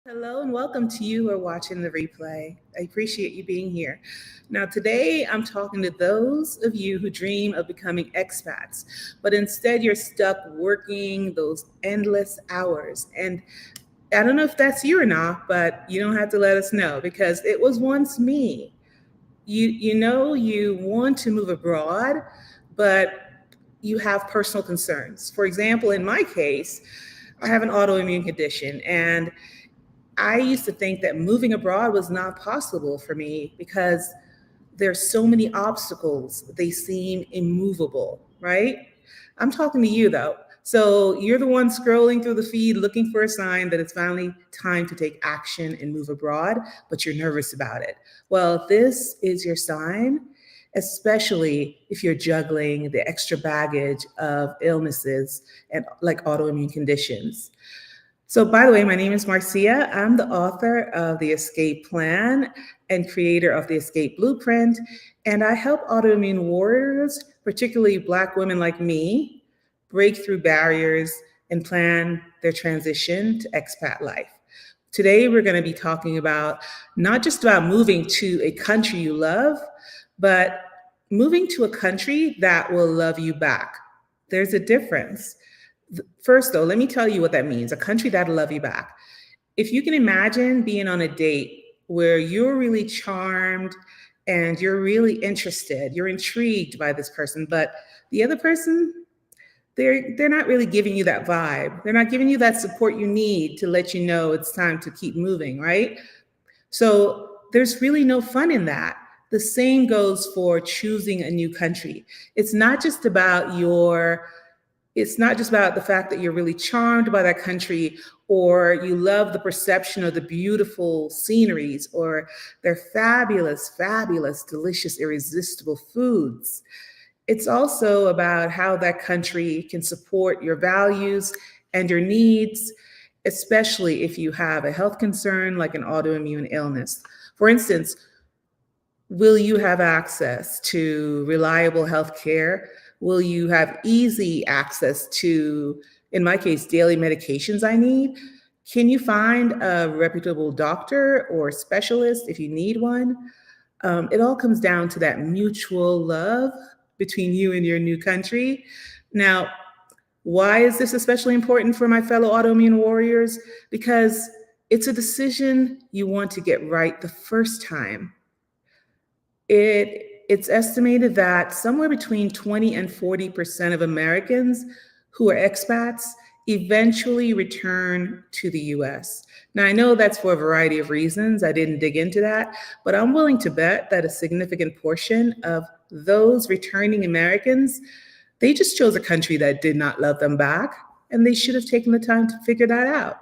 Hello and welcome to you who are watching the replay. I appreciate you being here. Now, today I'm talking to those of you who dream of becoming expats, but instead you're stuck working those endless hours. And I don't know if that's you or not, but you don't have to let us know because it was once me. You want to move abroad, but you have personal concerns. For example, in my case, I have an autoimmune condition, and I used to think that moving abroad was not possible for me because there's so many obstacles. They seem immovable, right? I'm talking to you though. So you're the one scrolling through the feed looking for a sign that it's finally time to take action and move abroad, but you're nervous about it. Well, this is your sign, especially if you're juggling the extra baggage of illnesses and like autoimmune conditions. So, by the way, my name is Marcia. I'm the author of The Escape Plan and creator of The Escape Blueprint. And I help autoimmune warriors, particularly Black women like me, break through barriers and plan their transition to expat life. Today, we're going to be talking about not just about moving to a country you love, but moving to a country that will love you back. There's a difference. First, though, let me tell you what that means, a country that'll love you back. If you can imagine being on a date where you're really charmed and you're really interested, you're intrigued by this person, but the other person, they're not really giving you that vibe. They're not giving you that support you need to let you know it's time to keep moving, right? So there's really no fun in that. The same goes for choosing a new country. It's not just about the fact that you're really charmed by that country or you love the perception of the beautiful sceneries or their fabulous, fabulous, delicious, irresistible foods. It's also about how that country can support your values and your needs, especially if you have a health concern like an autoimmune illness. For instance, will you have access to reliable health care? Will you have easy access to, in my case, daily medications I need? Can you find a reputable doctor or specialist if you need one? It all comes down to that mutual love between you and your new country. Now, why is this especially important for my fellow autoimmune warriors? Because it's a decision you want to get right the first time. It's estimated that somewhere between 20 and 40% of Americans who are expats eventually return to the US. Now, I know that's for a variety of reasons. I didn't dig into that, but I'm willing to bet that a significant portion of those returning Americans, they just chose a country that did not love them back, and they should have taken the time to figure that out.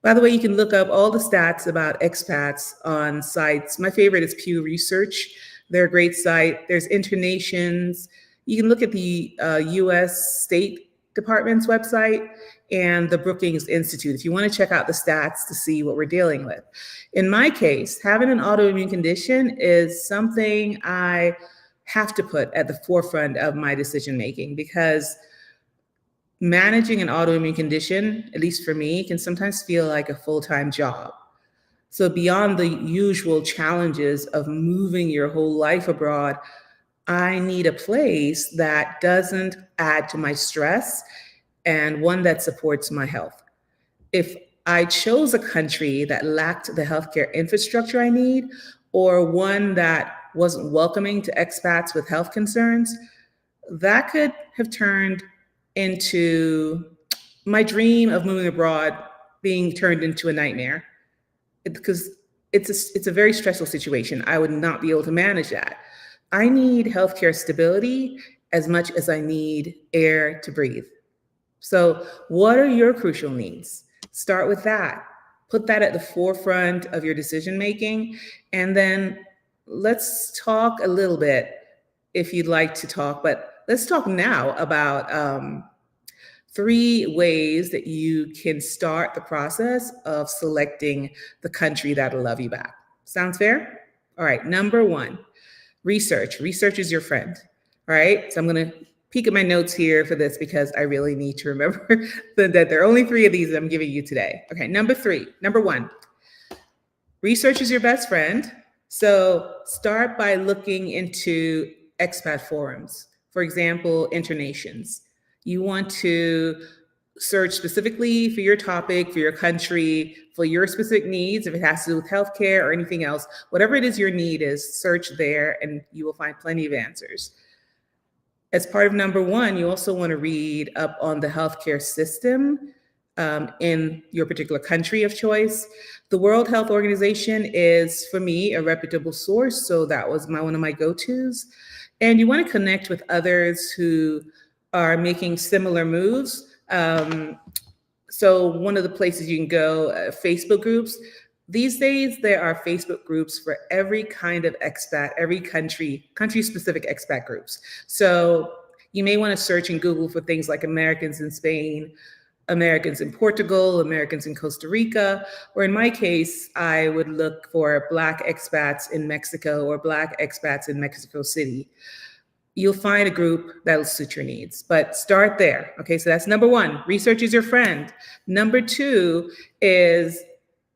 By the way, you can look up all the stats about expats on sites. My favorite is Pew Research. They're a great site. There's Internations. You can look at the US State Department's website and the Brookings Institute if you want to check out the stats to see what we're dealing with. In my case, having an autoimmune condition is something I have to put at the forefront of my decision making because managing an autoimmune condition, at least for me, can sometimes feel like a full-time job. So beyond the usual challenges of moving your whole life abroad, I need a place that doesn't add to my stress and one that supports my health. If I chose a country that lacked the healthcare infrastructure I need, or one that wasn't welcoming to expats with health concerns, that could have turned into my dream of moving abroad being turned into a nightmare because it's a very stressful situation. I would not be able to manage that. I need healthcare stability as much as I need air to breathe. So, what are your crucial needs? Start with that. Put that at the forefront of your decision making. And then let's talk a little bit if you'd like to talk, but let's talk now about 3 ways that you can start the process of selecting the country that'll love you back. Sounds fair? All right, number 1, research. Research is your friend. All right, so I'm going to peek at my notes here for this because I really need to remember that there are only 3 of these that I'm giving you today. Okay, number 1, Research is your best friend. So start by looking into expat forums. For example, internations. You want to search specifically for your topic, for your country, for your specific needs. If it has to do with healthcare or anything else, whatever it is your need is, search there and you will find plenty of answers. As part of number one, you also want to read up on the healthcare system in your particular country of choice. The World Health Organization is, for me, a reputable source, so that was one of my go-tos. And you want to connect with others who are making similar moves. So one of the places you can go, Facebook groups. These days, there are Facebook groups for every kind of expat, every country-specific expat groups. So you may want to search in Google for things like Americans in Spain, Americans in Portugal, Americans in Costa Rica, or in my case, I would look for Black expats in Mexico or Black expats in Mexico City. You'll find a group that'll suit your needs, but start there. Okay, so that's number one, research is your friend. Number two is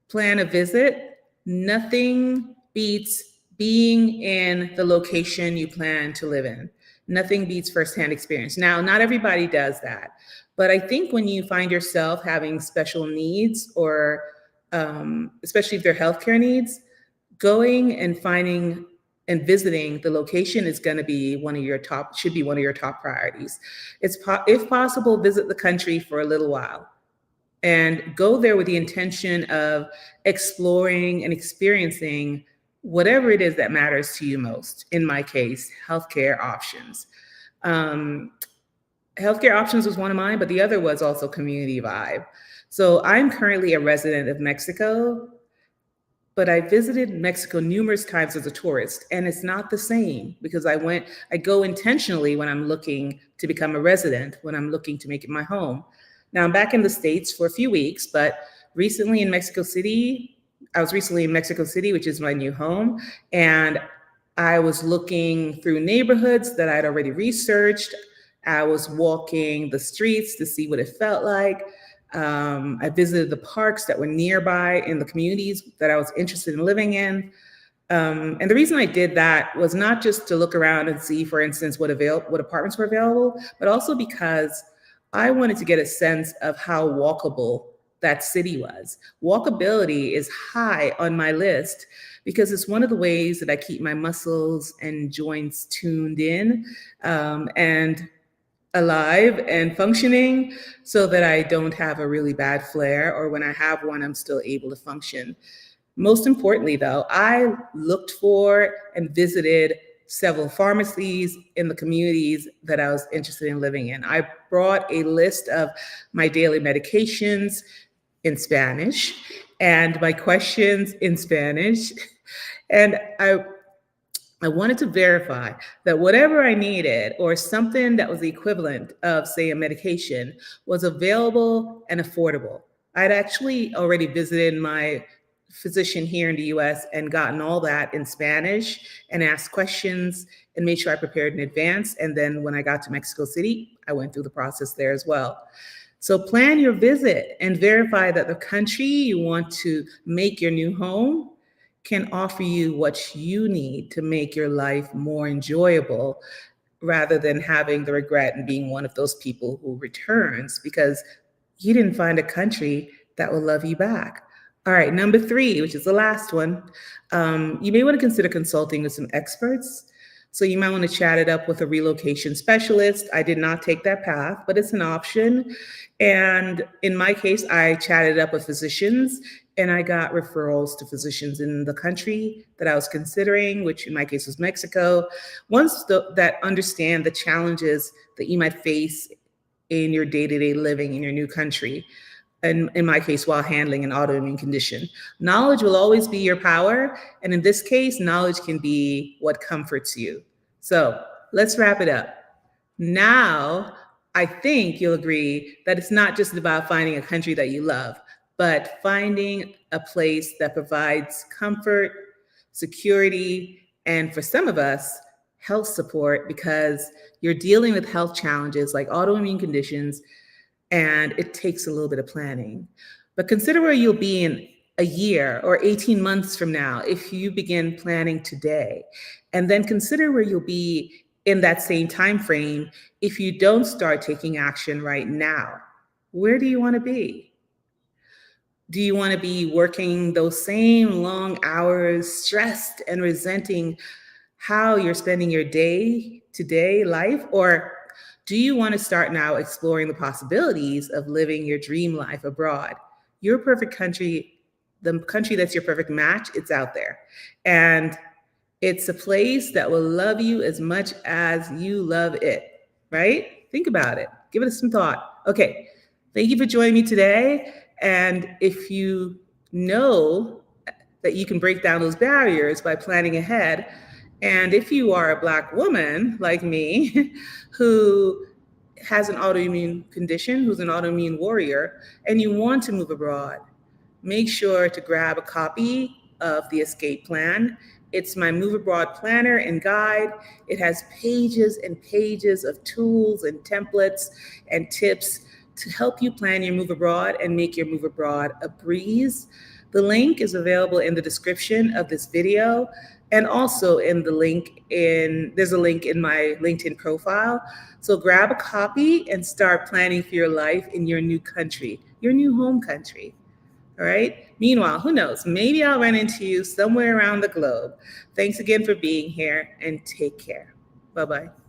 plan a visit. Nothing beats being in the location you plan to live in. Nothing beats firsthand experience. Now, not everybody does that, but I think when you find yourself having special needs or especially if they're healthcare needs, going and finding and visiting the location is going to be should be one of your top priorities. If possible, visit the country for a little while and go there with the intention of exploring and experiencing whatever it is that matters to you most. In my case, healthcare options. Healthcare options was one of mine, but the other was also community vibe. So I'm currently a resident of Mexico, but I visited Mexico numerous times as a tourist, and it's not the same because I go intentionally when I'm looking to become a resident, when I'm looking to make it my home. Now I'm back in the States for a few weeks, but I was recently in Mexico City, which is my new home, and I was looking through neighborhoods that I'd already researched. I was walking the streets to see what it felt like. I visited the parks that were nearby in the communities that I was interested in living in. And the reason I did that was not just to look around and see, for instance, what apartments were available, but also because I wanted to get a sense of how walkable that city was. Walkability is high on my list because it's one of the ways that I keep my muscles and joints tuned in and alive and functioning so that I don't have a really bad flare, or when I have one, I'm still able to function. Most importantly, though, I looked for and visited several pharmacies in the communities that I was interested in living in. I brought a list of my daily medications in Spanish and my questions in Spanish. And I wanted to verify that whatever I needed or something that was the equivalent of, say, a medication was available and affordable. I'd actually already visited my physician here in the US and gotten all that in Spanish and asked questions and made sure I prepared in advance. And then when I got to Mexico City, I went through the process there as well. So plan your visit and verify that the country you want to make your new home can offer you what you need to make your life more enjoyable rather than having the regret and being one of those people who returns because you didn't find a country that will love you back. All right, number three, which is the last one, you may want to consider consulting with some experts. So you might want to chat it up with a relocation specialist. I did not take that path, but it's an option. And in my case, I chatted up with physicians and I got referrals to physicians in the country that I was considering, which in my case was Mexico, ones that understand the challenges that you might face in your day-to-day living in your new country. And in my case, while handling an autoimmune condition. Knowledge will always be your power. And in this case, knowledge can be what comforts you. So let's wrap it up. Now, I think you'll agree that it's not just about finding a country that you love, but finding a place that provides comfort, security, and for some of us, health support because you're dealing with health challenges like autoimmune conditions, and it takes a little bit of planning. But consider where you'll be in a year or 18 months from now if you begin planning today, and then consider where you'll be in that same time frame if you don't start taking action right now. Where do you want to be? Do you want to be working those same long hours, stressed and resenting how you're spending your day to day life? Or do you want to start now exploring the possibilities of living your dream life abroad? Your perfect country, the country that's your perfect match, it's out there. And it's a place that will love you as much as you love it, right? Think about it. Give it some thought. Okay. Thank you for joining me today. And if you know that you can break down those barriers by planning ahead, and if you are a Black woman like me who has an autoimmune condition, who's an autoimmune warrior, and you want to move abroad, make sure to grab a copy of the Escape Plan. It's my Move Abroad planner and guide. It has pages and pages of tools and templates and tips to help you plan your move abroad and make your move abroad a breeze. The link is available in the description of this video, and also there's a link in my LinkedIn profile. So grab a copy and start planning for your life in your new country, your new home country. All right. Meanwhile, who knows? Maybe I'll run into you somewhere around the globe. Thanks again for being here, and take care. Bye-bye.